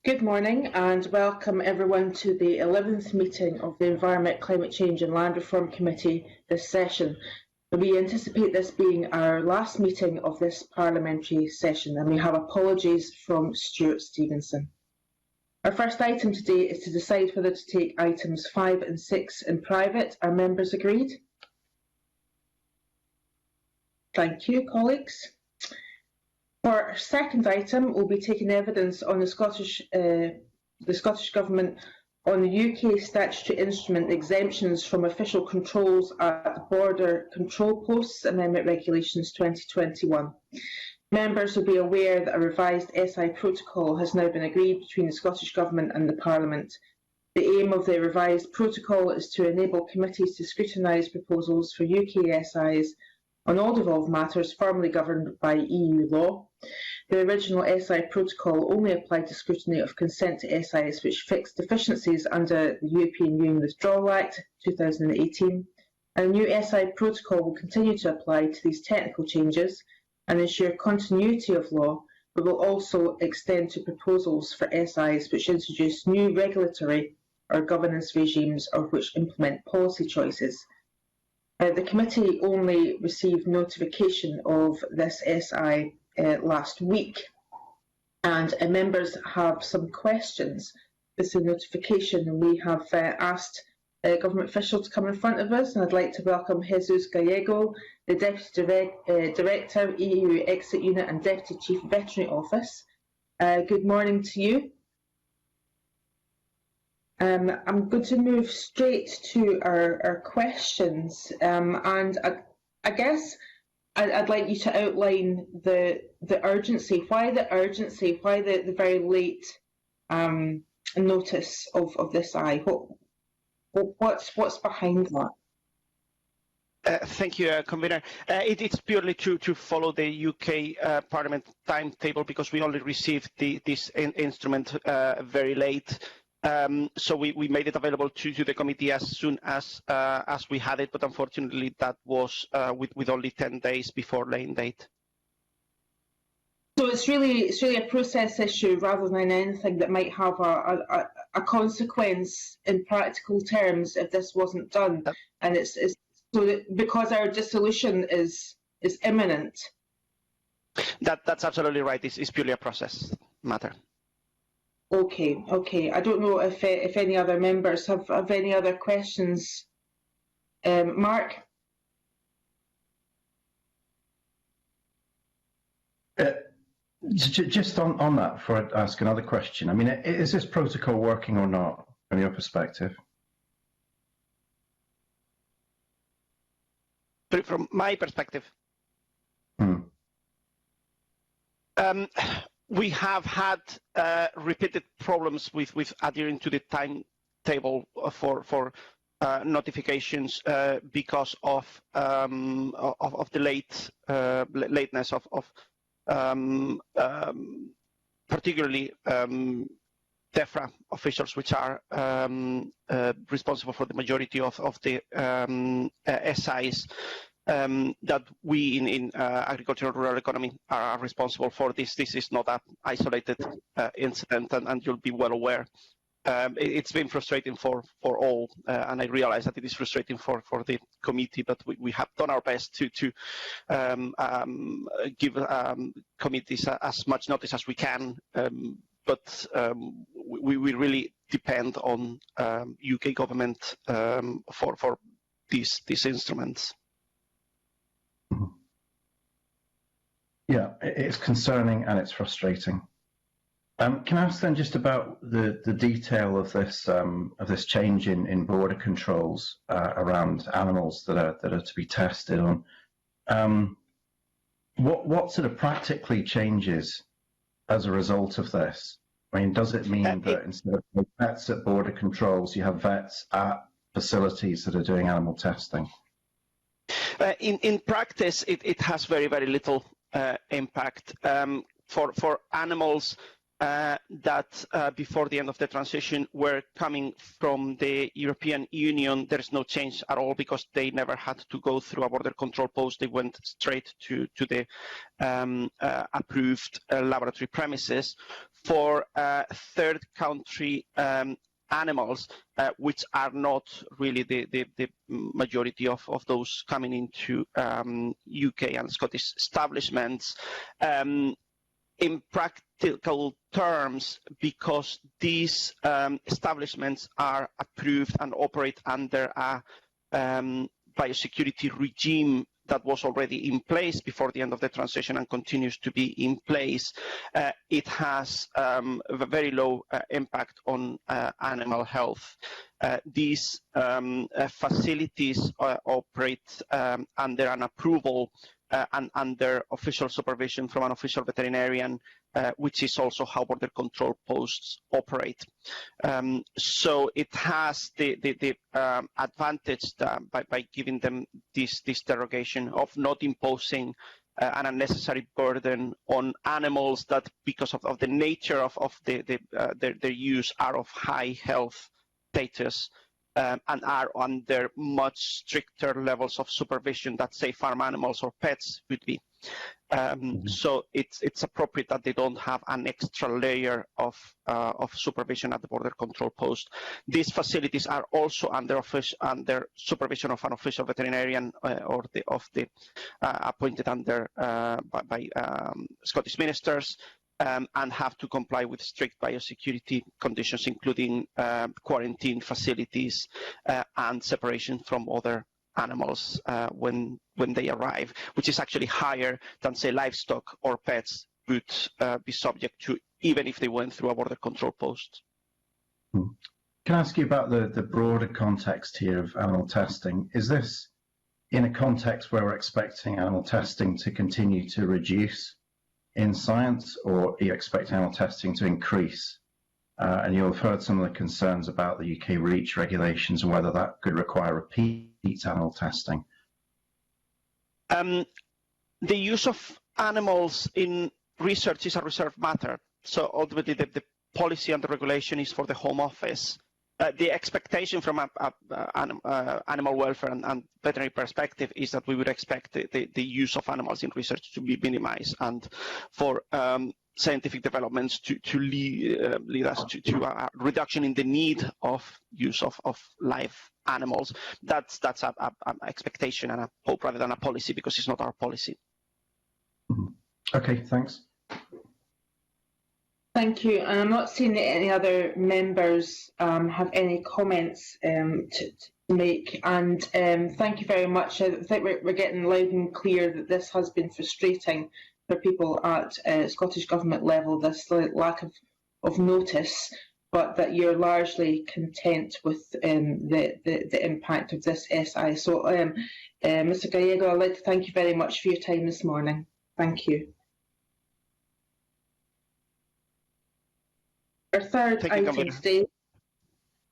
Good morning and welcome everyone to the 11th meeting of the Environment, Climate Change and Land Reform Committee this session. We anticipate this being our last meeting of this parliamentary session and we have apologies from Stuart Stevenson. Our first item today is to decide whether to take items 5 and 6 in private. Are members agreed? Thank you, colleagues. For our second item, we'll be taking evidence on the Scottish Government on the UK statutory instrument exemptions from official controls at border control posts, Amendment Regulations 2021. Members will be aware that a revised SI protocol has now been agreed between the Scottish Government and the Parliament. The aim of the revised protocol is to enable committees to scrutinise proposals for UK SIs on all devolved matters formally governed by EU law. The original SI protocol only applied to scrutiny of consent to SIs which fixed deficiencies under the European Union Withdrawal Act 2018, and the new SI protocol will continue to apply to these technical changes and ensure continuity of law, but will also extend to proposals for SIs which introduce new regulatory or governance regimes or which implement policy choices. The committee only received notification of this SI last week, and members have some questions with the notification, and we have asked government official to come in front of us, and I'd like to welcome Jesus Gallego, the Deputy Director, EU Exit Unit and Deputy Chief Veterinary Office. Good morning to you. I'm going to move straight to our questions, and I guess I'd like you to outline the urgency. Why the urgency? Why the very late notice of this eye? What's behind that? Thank you, Convener. It's purely to follow the UK Parliament timetable because we only received this instrument very late. So we made it available to the committee as soon as we had it, but unfortunately that was with only 10 days bore laying date. So it's really a process issue rather than anything that might have a consequence in practical terms if this wasn't done, and it's so that because our dissolution is imminent. That's absolutely right. It's purely a process matter. Okay. I don't know if any other members have any other questions. Mark? Just on that, before I ask another question, I mean, is this protocol working or not from your perspective? From my perspective, we have had repeated problems with adhering to the timetable for notifications because of the lateness of particularly DEFRA officials, which are responsible for the majority of the SIs. That we in agriculture and rural economy are responsible for this. This is not an isolated incident, and you'll be well aware. It's been frustrating for all, and I realize that it is frustrating for the committee, but we have done our best to give committees as much notice as we can, but we really depend on UK government for these instruments. Yeah, it's concerning and it's frustrating. Can I ask then just about the detail of this change in border controls around animals that are to be tested on? What sort of practically changes as a result of this? I mean, does it mean that instead of vets at border controls, you have vets at facilities that are doing animal testing? In practice, it has very little impact. For animals, that before the end of the transition were coming from the European Union. There is no change at all because they never had to go through a border control post. They went straight to the approved laboratory premises. For third country animals, which are not really the majority of those coming into UK and Scottish establishments, in practical terms, because these establishments are approved and operate under a biosecurity regime that was already in place before the end of the transition and continues to be in place, it has a very low impact on animal health. These facilities operate under an approval and under official supervision from an official veterinarian, which is also how border control posts operate. So it has the advantage by giving them this derogation of not imposing an unnecessary burden on animals that, because of the nature of their use, are of high health status. And are under much stricter levels of supervision that, say, farm animals or pets would be. So it's appropriate that they don't have an extra layer of supervision at the border control post. These facilities are also under supervision of an official veterinarian appointed by Scottish ministers. And have to comply with strict biosecurity conditions, including quarantine facilities and separation from other animals when they arrive, which is actually higher than, say, livestock or pets would be subject to, even if they went through a border control post. Can I ask you about the broader context here of animal testing? Is this in a context where we're expecting animal testing to continue to reduce in science, or are you expecting animal testing to increase? And you'll have heard some of the concerns about the UK REACH regulations and whether that could require repeat animal testing. The use of animals in research is a reserved matter. So ultimately the policy and the regulation is for the Home Office. The expectation from animal welfare and veterinary perspective is that we would expect the use of animals in research to be minimized, and for scientific developments to lead us to a reduction in the need of use of live animals. That's an expectation and a hope rather than a policy, because it's not our policy. Okay, thanks. Thank you. And I'm not seeing that any other members have any comments to make. And thank you very much. I think we're getting loud and clear that this has been frustrating for people at Scottish Government level, this lack of notice, but that you're largely content with the impact of this SI. So, Mr. Gallego, I'd like to thank you very much for your time this morning. Thank you. Our third item today.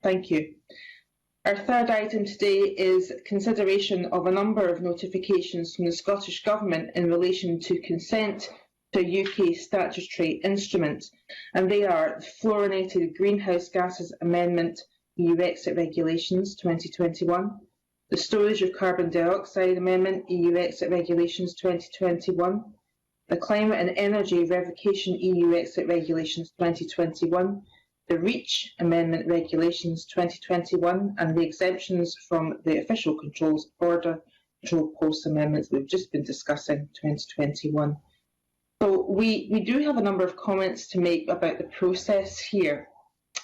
Thank you. Our third item today is consideration of a number of notifications from the Scottish Government in relation to consent to a UK statutory instrument, and they are the Fluorinated Greenhouse Gases Amendment EU Exit Regulations 2021, the Storage of Carbon Dioxide Amendment EU Exit Regulations 2021, the Climate and Energy Revocation EU Exit Regulations 2021, the REACH Amendment Regulations 2021, and the exemptions from the Official Controls Border Control Post Amendments we've just been discussing 2021. So we do have a number of comments to make about the process here.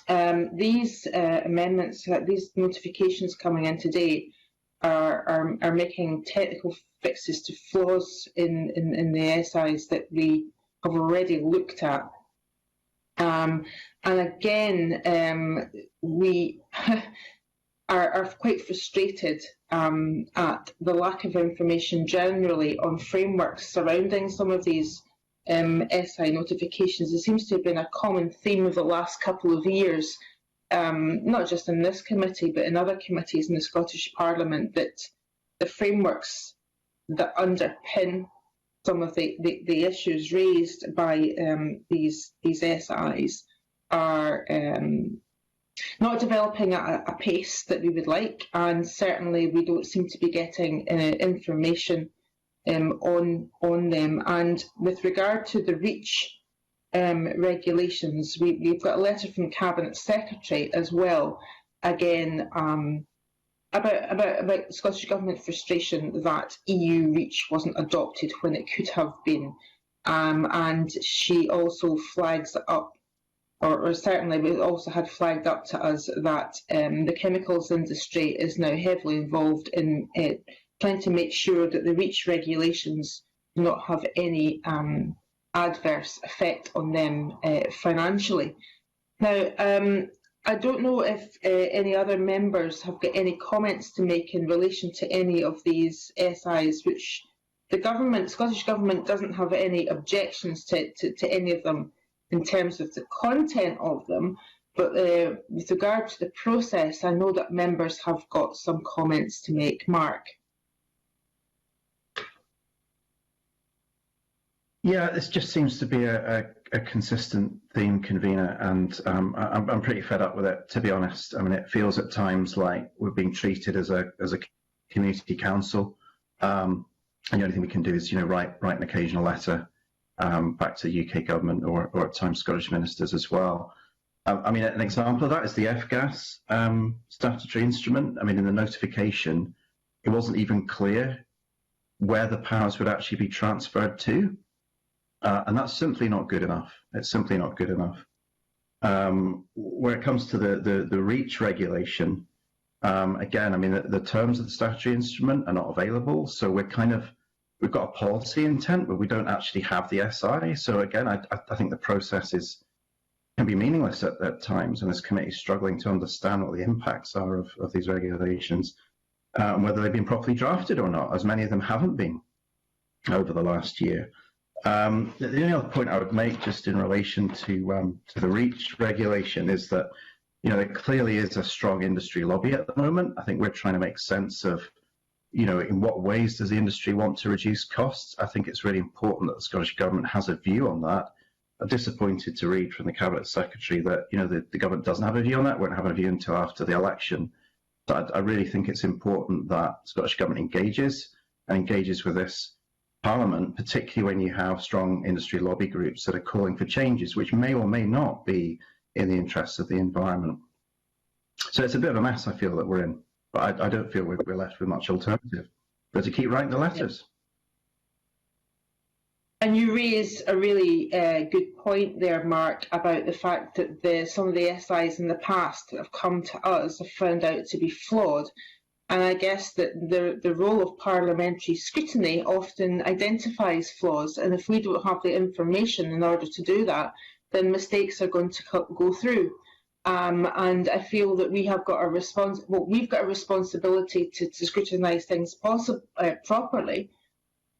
These amendments, these notifications coming in today are making technical fixes to flaws in the SIs that we have already looked at. And again, we are quite frustrated at the lack of information generally on frameworks surrounding some of these SI notifications. There seems to have been a common theme of the last couple of years, not just in this committee, but in other committees in the Scottish Parliament, that the frameworks that underpin some of the issues raised by these SIs are not developing at a pace that we would like, and certainly we don't seem to be getting information on them. And with regard to the REACH regulations, we've got a letter from Cabinet Secretary as well, again about Scottish Government frustration that EU REACH wasn't adopted when it could have been, and she also flags up, or certainly we also had flagged up to us, that the chemicals industry is now heavily involved in trying to make sure that the REACH regulations do not have any adverse effect on them financially. Now, I don't know if any other members have got any comments to make in relation to any of these SIs, which the government, Scottish Government, doesn't have any objections to any of them in terms of the content of them, but with regard to the process, I know that members have got some comments to make. Mark. Yeah, this just seems to be a consistent theme, convener, and I'm pretty fed up with it, to be honest. I mean, it feels at times like we're being treated as a community council, and the only thing we can do is, write an occasional letter back to the UK government or at times Scottish ministers as well. I mean, an example of that is the F-gas statutory instrument. I mean, in the notification, it wasn't even clear where the powers would actually be transferred to. And that's simply not good enough. It's simply not good enough. Where it comes to the REACH regulation, again, I mean, the terms of the statutory instrument are not available. So we've got a policy intent, but we don't actually have the SI. So again, I think the process can be meaningless at times, and this committee is struggling to understand what the impacts are of these regulations, and whether they've been properly drafted or not, as many of them haven't been over the last year. The only other point I would make, just in relation to the REACH regulation, is that there clearly is a strong industry lobby at the moment. I think we're trying to make sense of in what ways does the industry want to reduce costs. I think it's really important that the Scottish Government has a view on that. I'm disappointed to read from the Cabinet Secretary that the government doesn't have a view on that, won't have a view until after the election. But I really think it's important that the Scottish Government engages with this Parliament, particularly when you have strong industry lobby groups that are calling for changes which may or may not be in the interests of the environment. So it's a bit of a mess, I feel, that we're in, but I don't feel we're left with much alternative but to keep writing the letters. And you raise a really good point there, Mark, about the fact that some of the SIs in the past that have come to us have found out to be flawed. And I guess that the role of parliamentary scrutiny often identifies flaws, and if we don't have the information in order to do that, then mistakes are going to go through. And I feel that we have got we've got a responsibility to scrutinise things properly,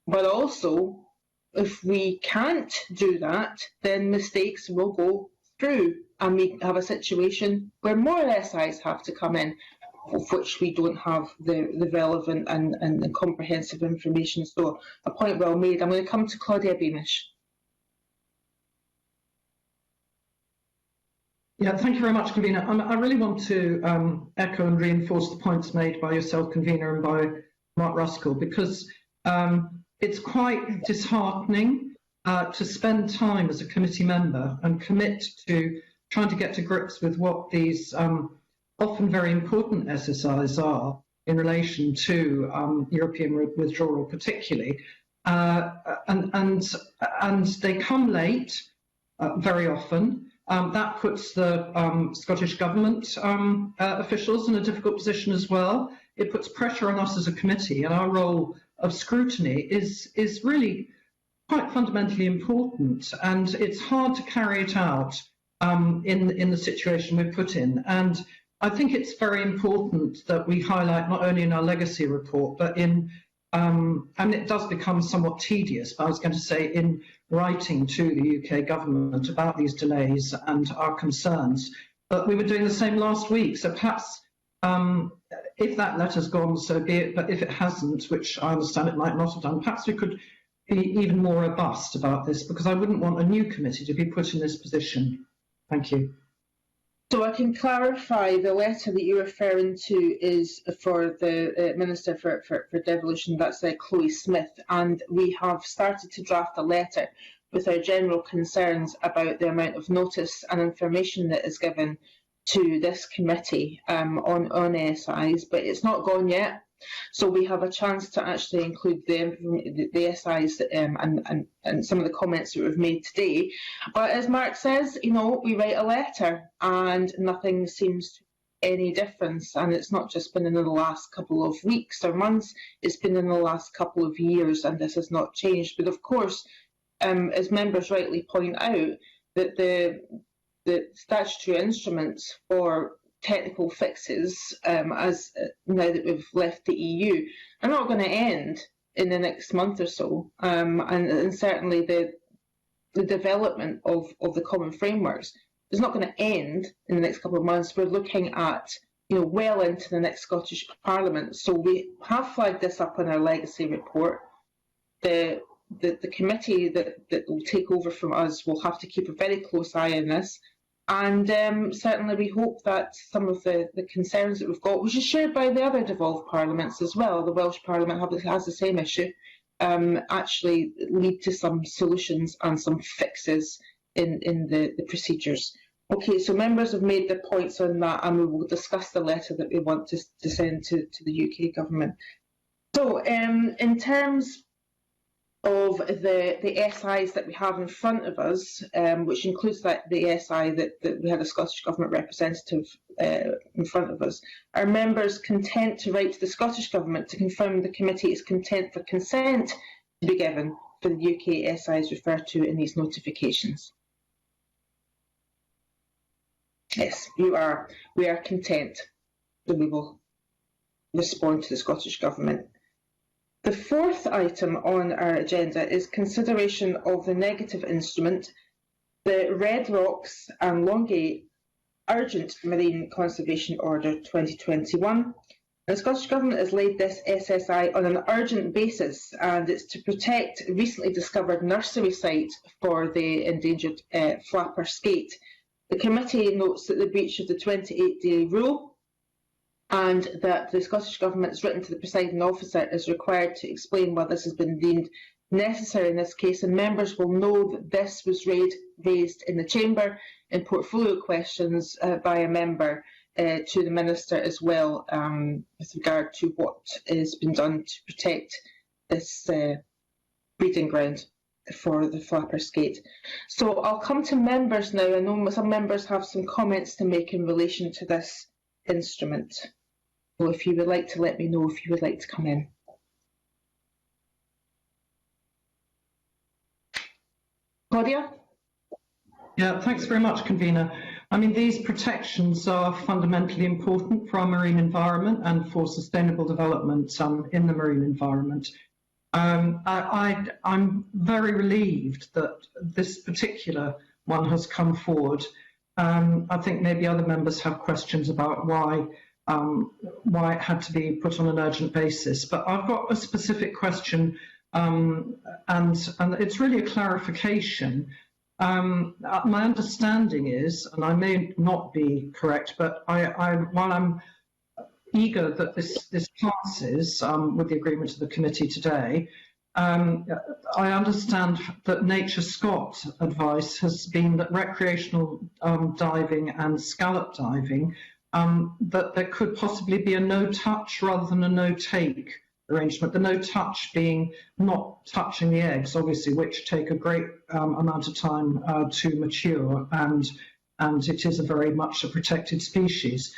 but also, if we can't do that, then mistakes will go through, and we have a situation where more SIs have to come in, of which we don't have the relevant and the comprehensive information. So a point well made. I'm going to come to Claudia Beamish. Yeah, thank you very much, Convener. I really want to echo and reinforce the points made by yourself, Convener, and by Mark Ruskell, because it's quite disheartening to spend time as a committee member and commit to trying to get to grips with what these often very important SSIs are in relation to European withdrawal particularly, and they come late very often. That puts the Scottish Government officials in a difficult position as well. It puts pressure on us as a committee, and our role of scrutiny is really quite fundamentally important, and it's hard to carry it out in the situation we're put in. And I think it's very important that we highlight, not only in our legacy report, but in, and it does become somewhat tedious, but I was going to say in writing to the UK government about these delays and our concerns. But we were doing the same last week, so perhaps if that letter's gone, so be it, but if it hasn't, which I understand it might not have done, perhaps we could be even more robust about this, because I wouldn't want a new committee to be put in this position. Thank you. So I can clarify, the letter that you're referring to is for the Minister for Devolution, that's Chloe Smith, and we have started to draft a letter with our general concerns about the amount of notice and information that is given to this committee on SIs, but it's not gone yet. So we have a chance to actually include the SIs and some of the comments that we've made today. But as Mark says, you know, we write a letter and nothing seems to make any difference. And it's not just been in the last couple of weeks or months, it's been in the last couple of years, and this has not changed. But of course, as members rightly point out, that the statutory instruments for technical fixes, as now that we've left the EU, are not going to end in the next month or so, and certainly the development of the common frameworks is not going to end in the next couple of months. We're looking at, you know, well into the next Scottish Parliament. So we have flagged this up in our legacy report. The committee that will take over from us will have to keep a very close eye on this. And certainly we hope that some of the concerns that we've got, which is shared by the other devolved parliaments as well, the Welsh Parliament has the same issue, actually lead to some solutions and some fixes in the procedures. Okay, so members have made their points on that, and we will discuss the letter that we want to send to the UK government. So in terms of the SIs that we have in front of us, which includes the SI that we had a Scottish Government representative in front of us, are members content to write to the Scottish Government to confirm the committee is content for consent to be given for the UK SIs referred to in these notifications? Yes, you are. We are content. So we will respond to the Scottish Government. The fourth item on our agenda is consideration of the negative instrument, the Red Rocks and Longay Urgent Marine Conservation Order 2021. The Scottish Government has laid this SSI on an urgent basis, and it's to protect a recently discovered nursery site for the endangered flapper skate. The committee notes that the breach of the 28-day rule, and that the Scottish Government has written to the presiding officer is required to explain why this has been deemed necessary in this case, and members will know that this was raised in the Chamber in portfolio questions by a member to the Minister as well, with regard to what has been done to protect this breeding ground for the flapper skate. So I'll come to members now. I know some members have some comments to make in relation to this instrument. So if you would like to let me know if you would like to come in. Claudia? Yeah, thanks very much, Convener. I mean, these protections are fundamentally important for our marine environment and for sustainable development in the marine environment. I'm very relieved that this particular one has come forward. I think maybe other members have questions about why it had to be put on an urgent basis. But I've got a specific question, and it's really a clarification. My understanding is, and I may not be correct, but while I'm eager that this passes with the agreement of the committee today, I understand that Nature Scott advice has been that recreational diving and scallop diving, that there could possibly be a no-touch rather than a no-take arrangement. The no-touch being not touching the eggs, obviously, which take a great amount of time to mature, and it is very much a protected species.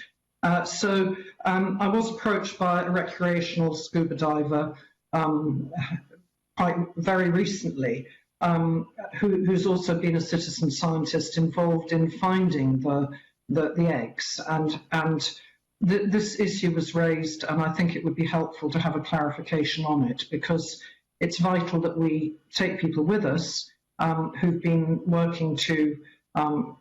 So I was approached by a recreational scuba diver quite very recently, who's also been a citizen scientist involved in finding the eggs, and this issue was raised, and I think it would be helpful to have a clarification on it, because it's vital that we take people with us who've been working to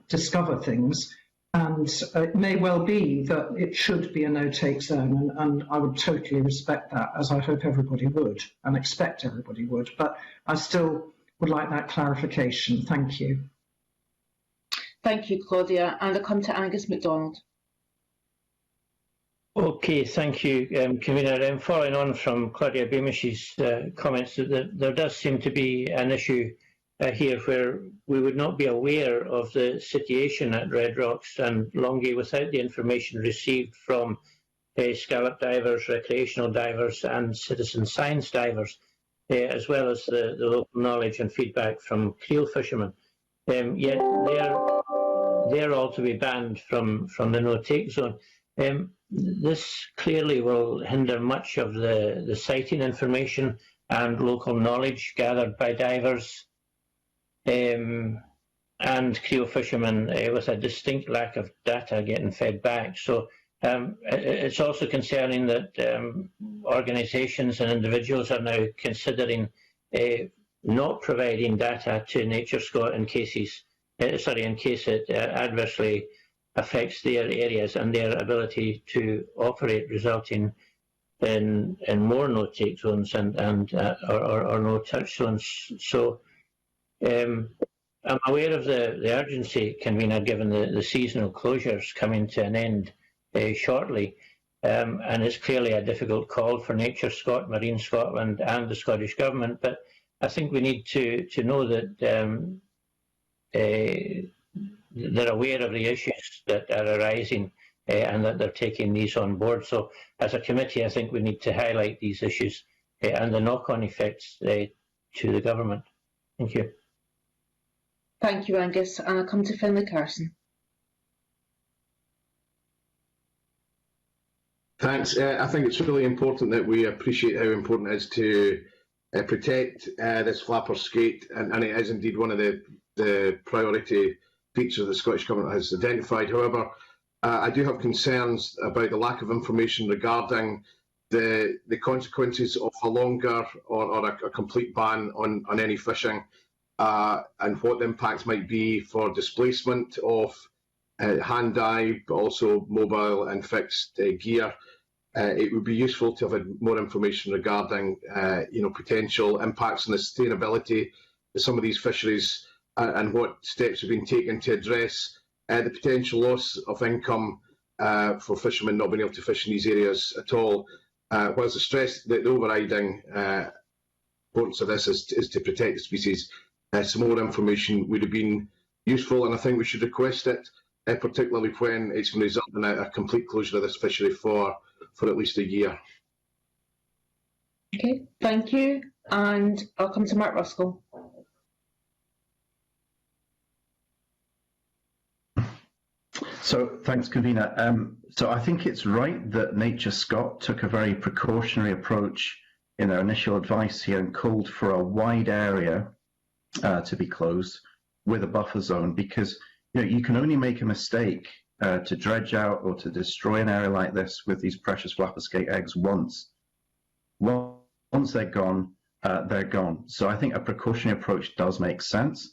discover things. And it may well be that it should be a no-take zone, and I would totally respect that, as I hope everybody would, and expect everybody would. But I still would like that clarification. Thank you. Thank you, Claudia. And I come to Angus MacDonald. Okay, thank you, Convener. Following on from Claudia Beamish's comments, there does seem to be an issue here where we would not be aware of the situation at Red Rocks and Longay without the information received from scallop divers, recreational divers and citizen science divers, as well as the local knowledge and feedback from creel fishermen. Yet they're all to be banned from the no-take zone. This clearly will hinder much of the sighting information and local knowledge gathered by divers and creel fishermen with a distinct lack of data getting fed back. So it's also concerning that organisations and individuals are now considering not providing data to NatureScot in case it adversely affects their areas and their ability to operate, resulting in more no-take zones or no-touch zones. So I'm aware of the urgency, Convener, given the seasonal closures coming to an end shortly, and it's clearly a difficult call for NatureScot, Marine Scotland and the Scottish Government, but I think we need to know that they're aware of the issues that are arising and that they're taking these on board. So as a committee, I think we need to highlight these issues and the knock-on effects to the government. Thank you. Thank you, Angus. And I come to Finlay Carson. Thanks. I think it's really important that we appreciate how important it is to protect this flapper skate, and it is indeed one of the priority features the Scottish Government has identified. However, I do have concerns about the lack of information regarding the consequences of a longer or a complete ban on any fishing, and what the impacts might be for displacement of hand dive, but also mobile and fixed gear. It would be useful to have more information regarding potential impacts on the sustainability of some of these fisheries, and what steps have been taken to address the potential loss of income for fishermen not being able to fish in these areas at all. Whilst I stress that the overriding importance of this is to protect the species, some more information would have been useful, and I think we should request it, particularly when it's going to result in a complete closure of this fishery for at least a year. Okay, thank you. And I'll come to Mark Ruskell. So thanks, Convener. So I think it's right that NatureScot took a very precautionary approach in their initial advice here and called for a wide area to be closed with a buffer zone, because you can only make a mistake to dredge out or to destroy an area like this with these precious flapper skate eggs once. Once they're gone, they're gone. So I think a precautionary approach does make sense.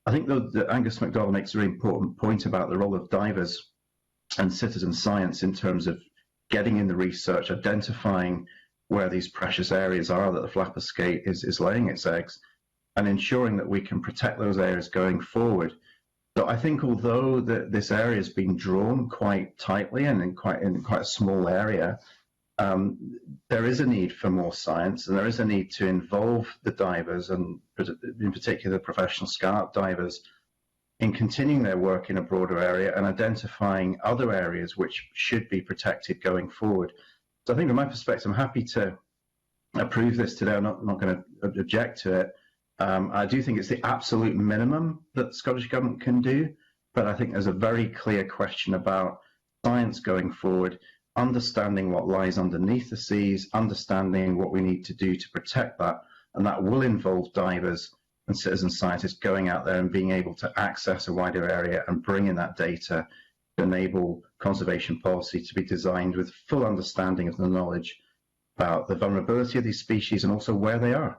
I think, though, that Angus MacDonald makes a really important point about the role of divers and citizen science in terms of getting in the research, identifying where these precious areas are that the flapper skate is laying its eggs, and ensuring that we can protect those areas going forward. So I think, although this area has been drawn quite tightly and in quite a small area, there is a need for more science, and there is a need to involve the divers, and in particular the professional scallop divers, in continuing their work in a broader area and identifying other areas which should be protected going forward. So I think from my perspective, I'm happy to approve this today. I'm not going to object to it. I do think it's the absolute minimum that the Scottish Government can do, but I think there's a very clear question about science going forward, understanding what lies underneath the seas, understanding what we need to do to protect that, and that will involve divers and citizen scientists going out there and being able to access a wider area and bring in that data to enable conservation policy to be designed with full understanding of the knowledge about the vulnerability of these species and also where they are.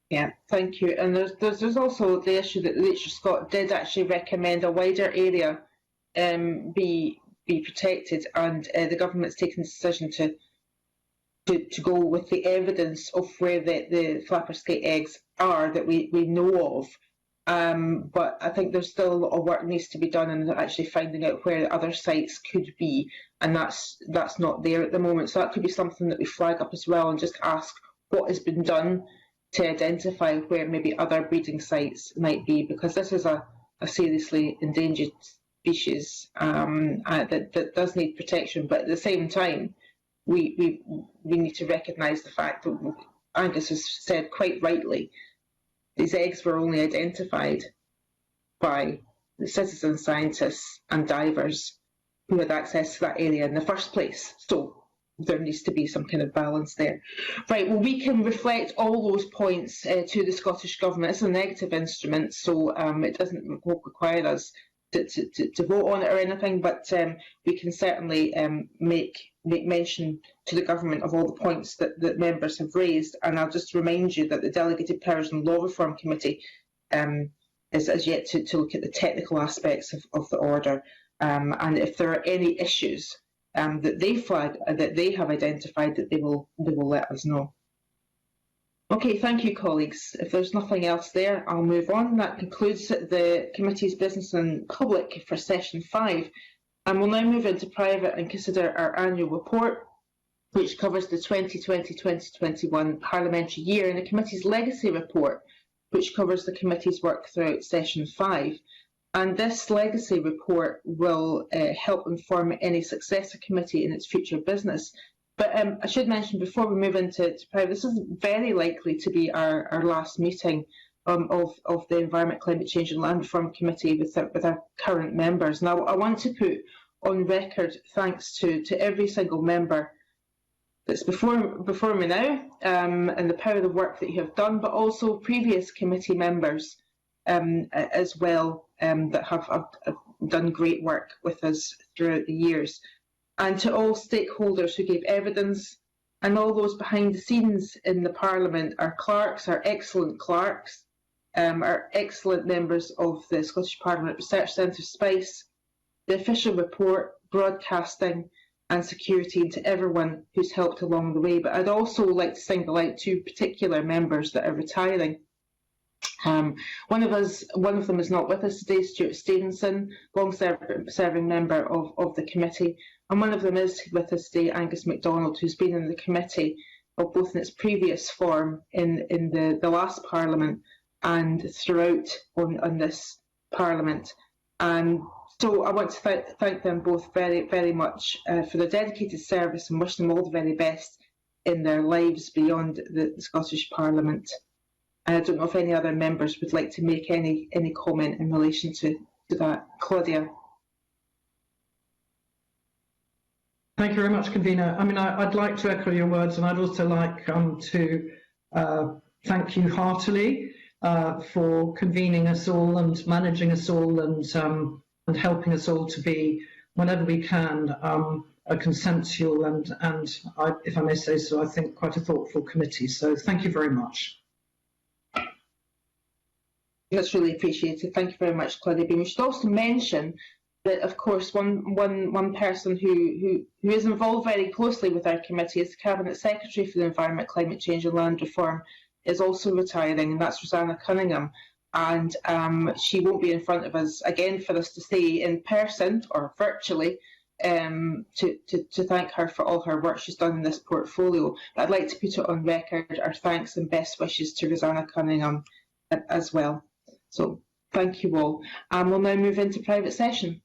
Yeah, thank you. And there's also the issue that Rachel Scott did actually recommend a wider area be protected, and the government's taken the decision to go with the evidence of where the flapper skate eggs are that we know of. But I think there's still a lot of work needs to be done in actually finding out where other sites could be, and that's not there at the moment. So that could be something that we flag up as well and just ask what has been done to identify where maybe other breeding sites might be, because this is a seriously endangered species that does need protection. But at the same time, we need to recognise the fact that Angus has said quite rightly, these eggs were only identified by the citizen scientists and divers who had access to that area in the first place. So there needs to be some kind of balance there. Right, well, we can reflect all those points to the Scottish Government. It's a negative instrument, so it doesn't require us to vote on it or anything, but we can certainly make mention to the Government of all the points that members have raised. And I'll just remind you that the Delegated Powers and Law Reform Committee is yet to look at the technical aspects of the order, and if there are any issues that they flag, that they have identified, that they will let us know. Okay, thank you, colleagues. If there's nothing else there, I'll move on. That concludes the committee's business in public for session 5. And we'll now move into private and consider our annual report, which covers the 2020-2021 parliamentary year, and the committee's legacy report, which covers the committee's work throughout session 5. And this legacy report will help inform any successor committee in its future business. But I should mention before we move into private, this is very likely to be our last meeting of the Environment, Climate Change and Land Reform Committee with our current members. Now, I want to put on record thanks to every single member that's before me now, and the power of the work that you have done, but also previous committee members as well that have done great work with us throughout the years. And to all stakeholders who gave evidence, and all those behind the scenes in the Parliament, our clerks, our excellent clerks, our excellent members of the Scottish Parliament Research Centre, SPICE, the official report, broadcasting and security, and to everyone who's helped along the way. But I'd also like to single out 2 particular members that are retiring. One of them is not with us today, Stuart Stevenson, long-serving member of the committee, and one of them is with us today, Angus MacDonald, who's been in the committee both in its previous form in the last Parliament and throughout on this Parliament. And so I want to thank them both very, very much for their dedicated service, and wish them all the very best in their lives beyond the Scottish Parliament. And I don't know if any other members would like to make any comment in relation to that. Claudia. Thank you very much, Convener. I mean, I'd like to echo your words, and I'd also like to thank you heartily for convening us all and managing us all and helping us all to be, whenever we can, a consensual and if I may say so, I think quite a thoughtful committee. So thank you very much. That's really appreciated. Thank you very much, Claudia Beam. We should also mention that, of course, one person who is involved very closely with our committee is the Cabinet Secretary for the Environment, Climate Change and Land Reform, is also retiring, and that's Rosanna Cunningham. And she won't be in front of us again for us to say in person or virtually to thank her for all her work she's done in this portfolio. But I'd like to put it on record our thanks and best wishes to Rosanna Cunningham as well. So thank you all. And we'll now move into private session.